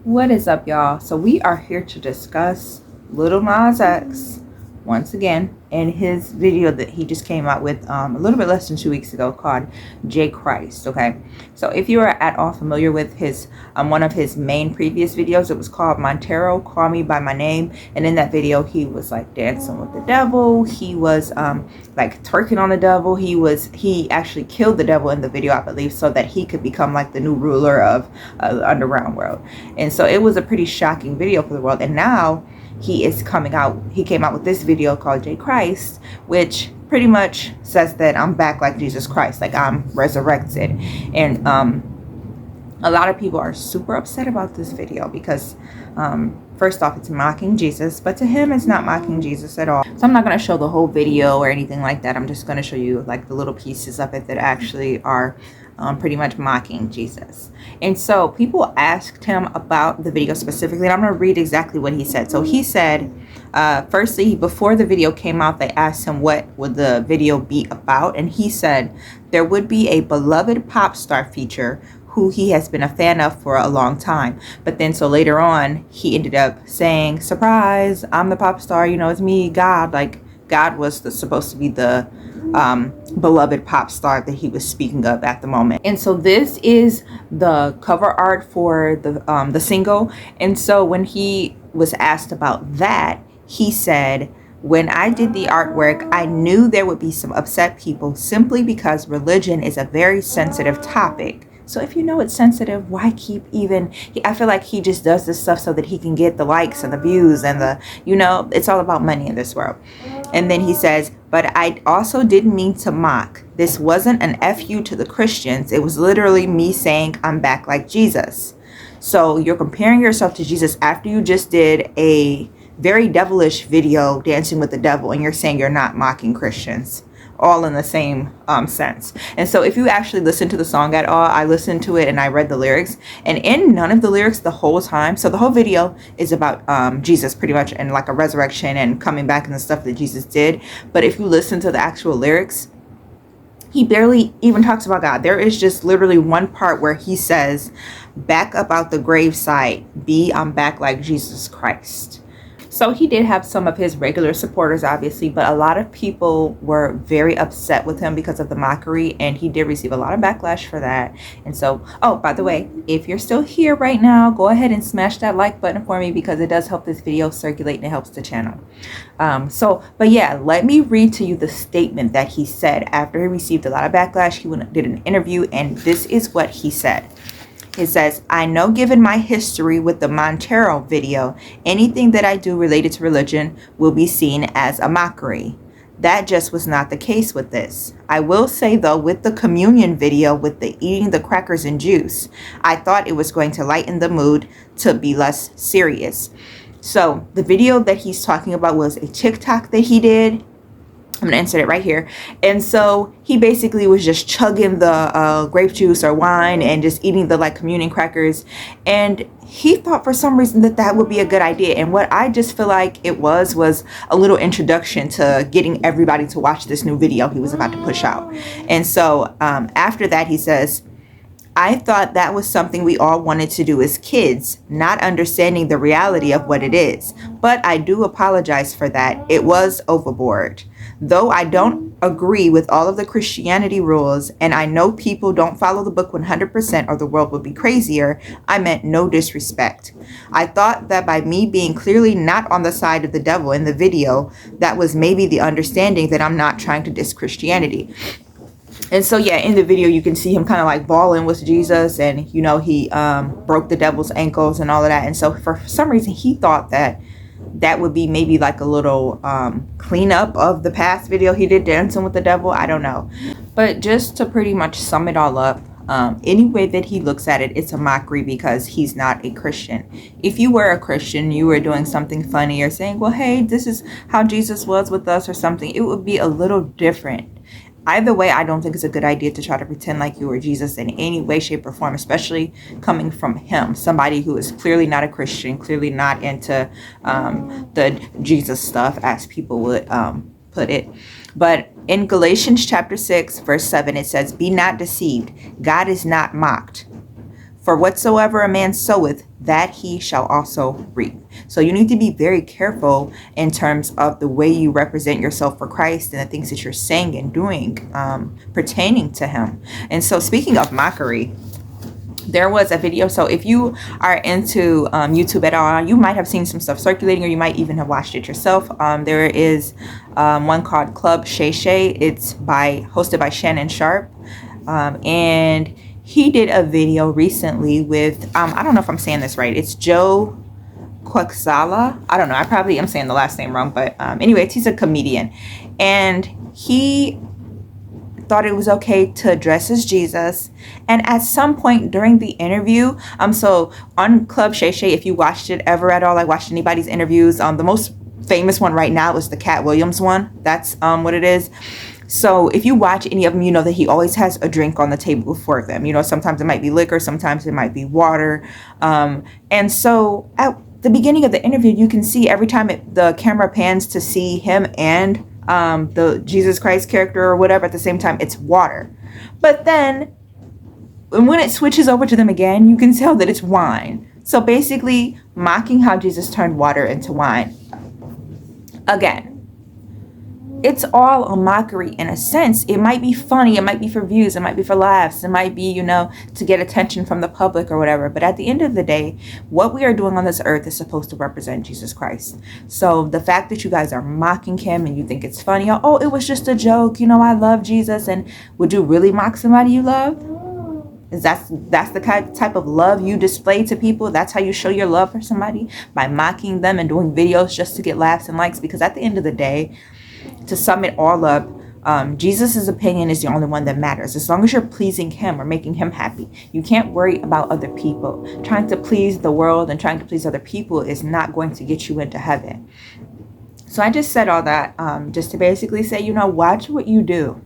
What is up, y'all? So we are here to discuss Little Nas X once again in his video that he just came out with a little bit less than 2 weeks ago called J Christ. Okay, so if you are at all familiar with his one of his main previous videos, it was called Montero Call Me by My Name, and in that video he was like dancing with the devil. He was like twerking on the devil. He actually killed the devil in the video, I believe, so that he could become like the new ruler of the underground world. And so it was a pretty shocking video for the world. And now he came out with this video called J Christ, which pretty much says that I'm back like Jesus Christ, like I'm resurrected. And a lot of people are super upset about this video because first off, it's mocking Jesus, but to him it's not mocking Jesus at all. So I'm not going to show the whole video or anything like that. I'm just going to show you like the little pieces of it that actually are pretty much mocking Jesus. And so people asked him about the video specifically, and I'm going to read exactly what he said. So he said, firstly, before the video came out, they asked him what would the video be about, and he said there would be a beloved pop star feature who he has been a fan of for a long time. But then so later on he ended up saying, surprise, I'm the pop star, you know, it's me, God. Like God was supposed to be the beloved pop star that he was speaking of at the moment. And so this is the cover art for the single. And so when he was asked about that, he said, when I did the artwork, I knew there would be some upset people simply because religion is a very sensitive topic. So if you know it's sensitive, why keep I feel like he just does this stuff so that he can get the likes and the views and it's all about money in this world. And then he says, but I also didn't mean to mock. This wasn't an FU to the Christians. It was literally me saying I'm back like Jesus. So you're comparing yourself to Jesus after you just did a very devilish video dancing with the devil, and you're saying you're not mocking Christians, all in the same sense. And so if you actually listen to the song at all, I listened to it and I read the lyrics, and in none of the lyrics the whole time, so the whole video is about Jesus pretty much, and like a resurrection and coming back and the stuff that Jesus did. But if you listen to the actual lyrics, he barely even talks about God. There is just literally one part where he says, back up out the graveside, I'm back like Jesus Christ. So he did have some of his regular supporters, obviously, but a lot of people were very upset with him because of the mockery, and he did receive a lot of backlash for that. And so, oh, by the way, if you're still here right now, go ahead and smash that like button for me because it does help this video circulate and it helps the channel. But yeah, let me read to you the statement that he said after he received a lot of backlash. He did an interview, and this is what he said. It says, I know given my history with the Montero video, anything that I do related to religion will be seen as a mockery. That just was not the case with this. I will say though, with the communion video with the eating the crackers and juice, I thought it was going to lighten the mood to be less serious. So the video that he's talking about was a TikTok that he did. I'm going to insert it right here. And so he basically was just chugging the grape juice or wine and just eating the like communion crackers. And he thought for some reason that would be a good idea. And what I just feel like it was a little introduction to getting everybody to watch this new video he was about to push out. And so after that, he says, I thought that was something we all wanted to do as kids, not understanding the reality of what it is. But I do apologize for that. It was overboard. Though I don't agree with all of the Christianity rules, and I know people don't follow the book 100% or the world would be crazier, I meant no disrespect. I thought that by me being clearly not on the side of the devil in the video, that was maybe the understanding that I'm not trying to diss Christianity. And so, yeah, in the video, you can see him kind of like balling with Jesus, and, you know, he broke the devil's ankles and all of that. And so for some reason, he thought that would be maybe like a little cleanup of the past video he did dancing with the devil. I don't know. But just to pretty much sum it all up, any way that he looks at it, it's a mockery because he's not a Christian. If you were a Christian, you were doing something funny or saying, well, hey, this is how Jesus was with us or something, it would be a little different. Either way, I don't think it's a good idea to try to pretend like you were Jesus in any way, shape, or form, especially coming from him, somebody who is clearly not a Christian, clearly not into the Jesus stuff, as people would put it. But in Galatians chapter 6, verse 7, it says, be not deceived. God is not mocked. For whatsoever a man soweth, that he shall also reap. So you need to be very careful in terms of the way you represent yourself for Christ and the things that you're saying and doing pertaining to him. And so speaking of mockery, there was a video. So if you are into YouTube at all, you might have seen some stuff circulating, or you might even have watched it yourself. There is one called Club Shay. It's hosted by Shannon Sharpe, and he did a video recently with I don't know if I'm saying this right. It's Joe Quexala. I don't know. I probably am saying the last name wrong, but anyways, he's a comedian, and he thought it was okay to dress as Jesus. And at some point during the interview, so on Club Shay, if you watched it ever at all, like watched anybody's interviews, the most famous one right now is the Cat Williams one. That's what it is. So if you watch any of them, you know that he always has a drink on the table before them. You know, sometimes it might be liquor, sometimes it might be water. And so at the beginning of the interview, you can see every time the camera pans to see him and the Jesus Christ character or whatever at the same time, it's water. But then when it switches over to them again, you can tell that it's wine. So basically mocking how Jesus turned water into wine. Again, it's all a mockery in a sense. It might be funny, it might be for views, it might be for laughs, it might be, you know, to get attention from the public or whatever. But at the end of the day, what we are doing on this earth is supposed to represent Jesus Christ. So the fact that you guys are mocking him and you think it's funny, oh, it was just a joke, you know, I love Jesus. And would you really mock somebody you love? That's the type of love you display to people? That's how you show your love for somebody? By mocking them and doing videos just to get laughs and likes? Because at the end of the day, to sum it all up, Jesus' opinion is the only one that matters. As long as you're pleasing him or making him happy, you can't worry about other people. Trying to please the world and trying to please other people is not going to get you into heaven. So I just said all that just to basically say, you know, watch what you do.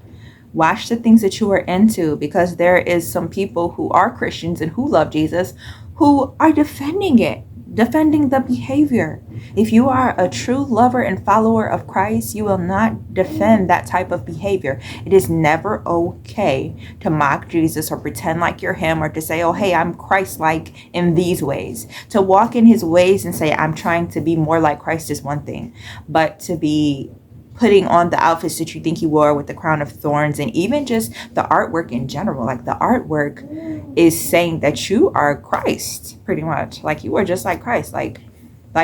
Watch the things that you are into, because there is some people who are Christians and who love Jesus who are defending it, defending the behavior. If you are a true lover and follower of Christ, you will not defend that type of behavior. It is never okay to mock Jesus or pretend like you're him, or to say, oh, hey, I'm Christ-like in these ways. To walk in his ways and say, I'm trying to be more like Christ is one thing, but to be putting on the outfits that you think he wore with the crown of thorns, and even just the artwork in general, like the artwork is saying that you are Christ, pretty much. Like you are just like Christ, like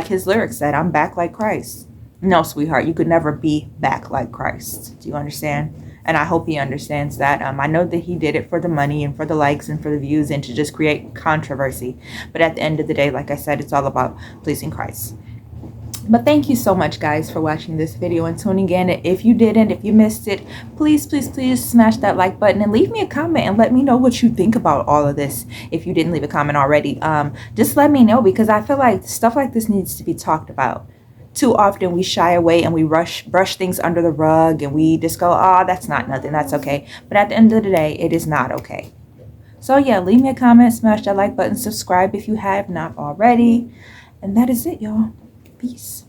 his lyrics said, I'm back like Christ. No, sweetheart, you could never be back like Christ. Do you understand? And I hope he understands that. I know that he did it for the money and for the likes and for the views and to just create controversy. But at the end of the day, like I said, it's all about pleasing Christ. But thank you so much, guys, for watching this video and tuning in. If you didn't, if you missed it, please, please, please smash that like button and leave me a comment and let me know what you think about all of this. If you didn't leave a comment already, just let me know, because I feel like stuff like this needs to be talked about. Too often we shy away and we brush things under the rug, and we just go, oh, that's not nothing, that's okay. But at the end of the day, it is not okay. So yeah, leave me a comment, smash that like button, subscribe if you have not already. And that is it, y'all. Peace.